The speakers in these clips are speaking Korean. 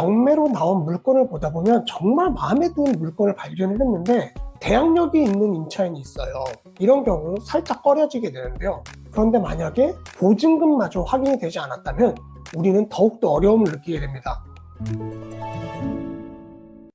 경매로 나온 물건을 보다 보면 정말 마음에 드는 물건을 발견을 했는데 대항력이 있는 임차인이 있어요. 이런 경우 살짝 꺼려지게 되는데요. 그런데 만약에 보증금마저 확인이 되지 않았다면 우리는 더욱더 어려움을 느끼게 됩니다.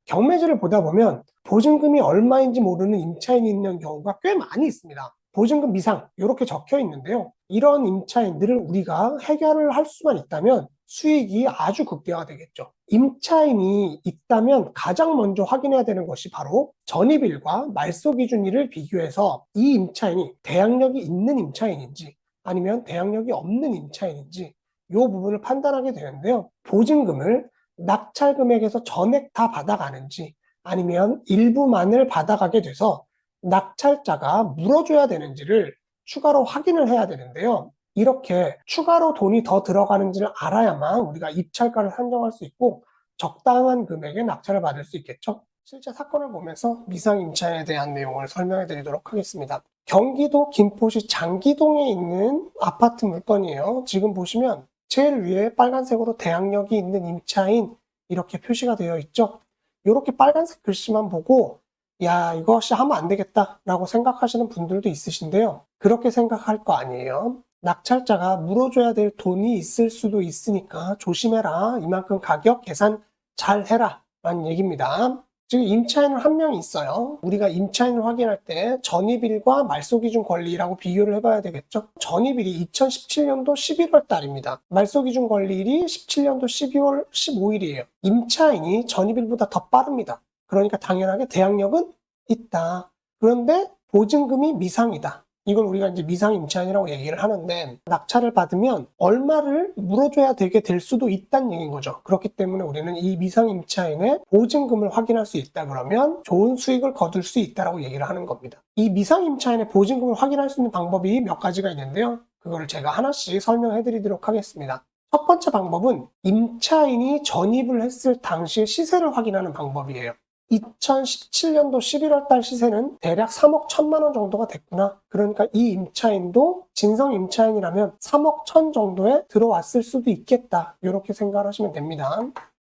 경매지를 보다 보면 보증금이 얼마인지 모르는 임차인이 있는 경우가 꽤 많이 있습니다. 보증금 미상 이렇게 적혀 있는데요. 이런 임차인들을 우리가 해결을 할 수만 있다면 수익이 아주 극대화되겠죠. 임차인이 있다면 가장 먼저 확인해야 되는 것이 바로 전입일과 말소기준일을 비교해서 이 임차인이 대항력이 있는 임차인인지 아니면 대항력이 없는 임차인인지 이 부분을 판단하게 되는데요. 보증금을 낙찰 금액에서 전액 다 받아가는지 아니면 일부만을 받아가게 돼서 낙찰자가 물어줘야 되는지를 추가로 확인을 해야 되는데요. 이렇게 추가로 돈이 더 들어가는지를 알아야만 우리가 입찰가를 산정할 수 있고 적당한 금액의 낙찰을 받을 수 있겠죠. 실제 사건을 보면서 미상임차인에 대한 내용을 설명해 드리도록 하겠습니다. 경기도 김포시 장기동에 있는 아파트 물건이에요. 지금 보시면 제일 위에 빨간색으로 대항력이 있는 임차인 이렇게 표시가 되어 있죠. 이렇게 빨간색 글씨만 보고 야, 이것이 하면 안 되겠다 라고 생각하시는 분들도 있으신데요. 그렇게 생각할 거 아니에요. 낙찰자가 물어줘야 될 돈이 있을 수도 있으니까 조심해라. 이만큼 가격 계산 잘 해라 라는 얘기입니다. 지금 임차인은 한 명이 있어요. 우리가 임차인을 확인할 때 전입일과 말소기준 권리라고 비교를 해봐야 되겠죠. 전입일이 2017년도 11월 달입니다. 말소기준 권리일이 17년도 12월 15일이에요. 임차인이 전입일보다 더 빠릅니다. 그러니까 당연하게 대항력은 있다. 그런데 보증금이 미상이다. 이걸 우리가 이제 미상임차인이라고 얘기를 하는데 낙찰을 받으면 얼마를 물어줘야 되게 될 수도 있다는 얘기인 거죠. 그렇기 때문에 우리는 이 미상임차인의 보증금을 확인할 수 있다 그러면 좋은 수익을 거둘 수 있다라고 얘기를 하는 겁니다. 이 미상임차인의 보증금을 확인할 수 있는 방법이 몇 가지가 있는데요. 그거를 제가 하나씩 설명해 드리도록 하겠습니다. 첫 번째 방법은 임차인이 전입을 했을 당시의 시세를 확인하는 방법이에요. 2017년도 11월 달 시세는 대략 3억 1천만 원 정도가 됐구나. 그러니까 이 임차인도 진성 임차인이라면 3억 1천 정도에 들어왔을 수도 있겠다. 이렇게 생각을 하시면 됩니다.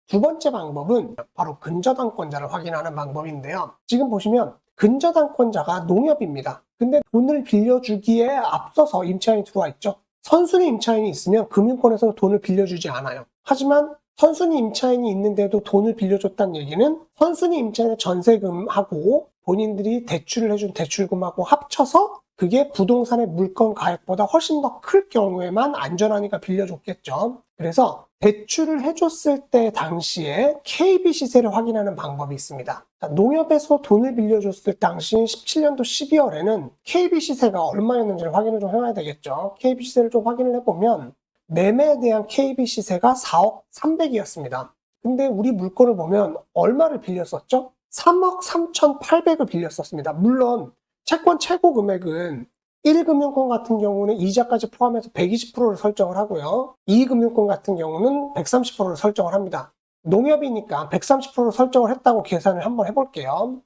두 번째 방법은 바로 근저당권자를 확인하는 방법인데요. 지금 보시면 근저당권자가 농협입니다. 근데 돈을 빌려주기에 앞서서 임차인이 들어와 있죠. 선순위 임차인이 있으면 금융권에서 돈을 빌려주지 않아요. 하지만 선순위 임차인이 있는데도 돈을 빌려줬다는 얘기는 선순위 임차인의 전세금하고 본인들이 대출을 해준 대출금하고 합쳐서 그게 부동산의 물건 가액보다 훨씬 더 클 경우에만 안전하니까 빌려줬겠죠. 그래서 대출을 해줬을 때 당시에 KB 시세를 확인하는 방법이 있습니다. 농협에서 돈을 빌려줬을 당시 17년도 12월에는 KB 시세가 얼마였는지를 확인을 좀 해봐야 되겠죠. KB 시세를 좀 확인을 해보면 매매에 대한 KB 시세가 4억 3백이었습니다. 근데 우리 물건을 보면 얼마를 빌렸었죠? 3억 3,800을 빌렸었습니다. 물론 채권 최고 금액은 1금융권 같은 경우는 이자까지 포함해서 120%를 설정을 하고요. 2금융권 같은 경우는 130%를 설정을 합니다. 농협이니까 130%를 설정을 했다고 계산을 한번 해볼게요.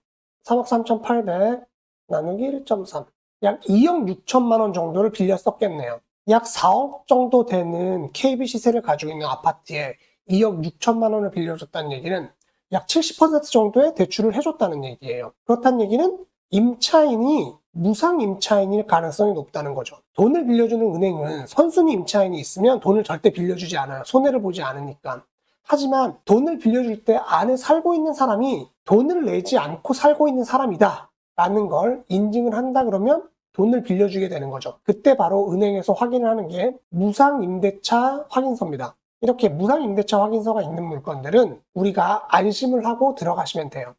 3억 3,800 나누기 1.3 약 2억 6천만 원 정도를 빌렸었겠네요. 약 4억 정도 되는 KB 시세를 가지고 있는 아파트에 2억 6천만 원을 빌려줬다는 얘기는 약 70% 정도의 대출을 해줬다는 얘기예요. 그렇다는 얘기는 임차인이 무상 임차인일 가능성이 높다는 거죠. 돈을 빌려주는 은행은 선순위 임차인이 있으면 돈을 절대 빌려주지 않아요. 손해를 보지 않으니까. 하지만 돈을 빌려줄 때 안에 살고 있는 사람이 돈을 내지 않고 살고 있는 사람이다 라는 걸 인증을 한다 그러면 돈을 빌려주게 되는 거죠. 그때 바로 은행에서 확인을 하는 게 무상임대차 확인서입니다. 이렇게 무상임대차 확인서가 있는 물건들은 우리가 안심을 하고 들어가시면 돼요.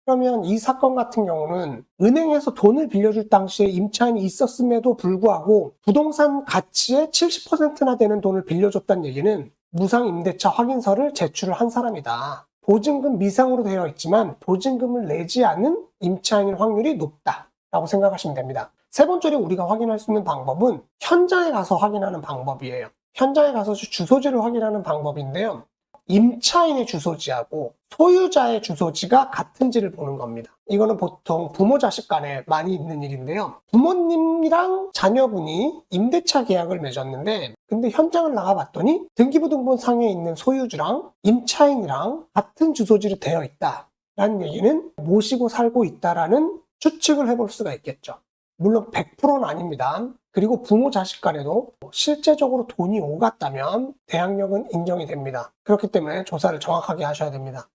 그러면 이 사건 같은 경우는 은행에서 돈을 빌려줄 당시에 임차인이 있었음에도 불구하고 부동산 가치의 70%나 되는 돈을 빌려줬다는 얘기는 무상임대차 확인서를 제출을 한 사람이다. 보증금 미상으로 되어 있지만 보증금을 내지 않은 임차인일 확률이 높다라고 생각하시면 됩니다. 세 번째로 우리가 확인할 수 있는 방법은 현장에 가서 확인하는 방법이에요. 현장에 가서 주소지를 확인하는 방법인데요. 임차인의 주소지하고 소유자의 주소지가 같은지를 보는 겁니다. 이거는 보통 부모 자식 간에 많이 있는 일인데요. 부모님이랑 자녀분이 임대차 계약을 맺었는데 근데 현장을 나가봤더니 등기부등본상에 있는 소유주랑 임차인이랑 같은 주소지로 되어 있다라는 얘기는 모시고 살고 있다라는 추측을 해볼 수가 있겠죠. 물론 100%는 아닙니다. 그리고 부모 자식 간에도 실제적으로 돈이 오갔다면 대항력은 인정이 됩니다. 그렇기 때문에 조사를 정확하게 하셔야 됩니다.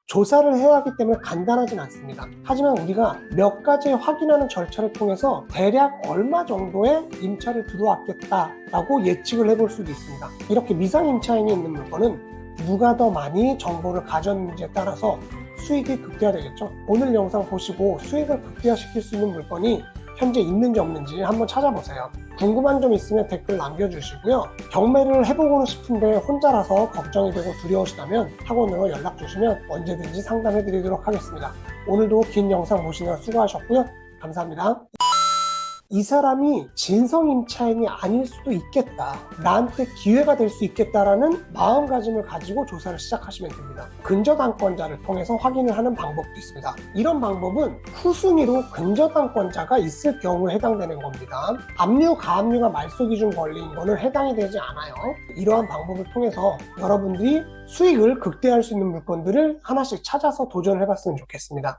조사를 해야 하기 때문에 간단하진 않습니다. 하지만 우리가 몇 가지 확인하는 절차를 통해서 대략 얼마 정도의 임차를 들어왔겠다라고 예측을 해볼 수도 있습니다. 이렇게 미상 임차인이 있는 물건은 누가 더 많이 정보를 가졌는지에 따라서 수익이 극대화되겠죠. 오늘 영상 보시고 수익을 극대화시킬 수 있는 물건이 현재 있는지 없는지 한번 찾아보세요. 궁금한 점 있으면 댓글 남겨주시고요. 경매를 해보고는 싶은데 혼자라서 걱정이 되고 두려우시다면 학원으로 연락 주시면 언제든지 상담해 드리도록 하겠습니다. 오늘도 긴 영상 보시느라 수고하셨고요. 감사합니다. 이 사람이 진성 임차인이 아닐 수도 있겠다. 나한테 기회가 될 수 있겠다라는 마음가짐을 가지고 조사를 시작하시면 됩니다. 근저당권자를 통해서 확인을 하는 방법도 있습니다. 이런 방법은 후순위로 근저당권자가 있을 경우에 해당되는 겁니다. 압류, 가압류가 말소기준 권리인 거는 해당이 되지 않아요. 이러한 방법을 통해서 여러분들이 수익을 극대화할 수 있는 물건들을 하나씩 찾아서 도전을 해봤으면 좋겠습니다.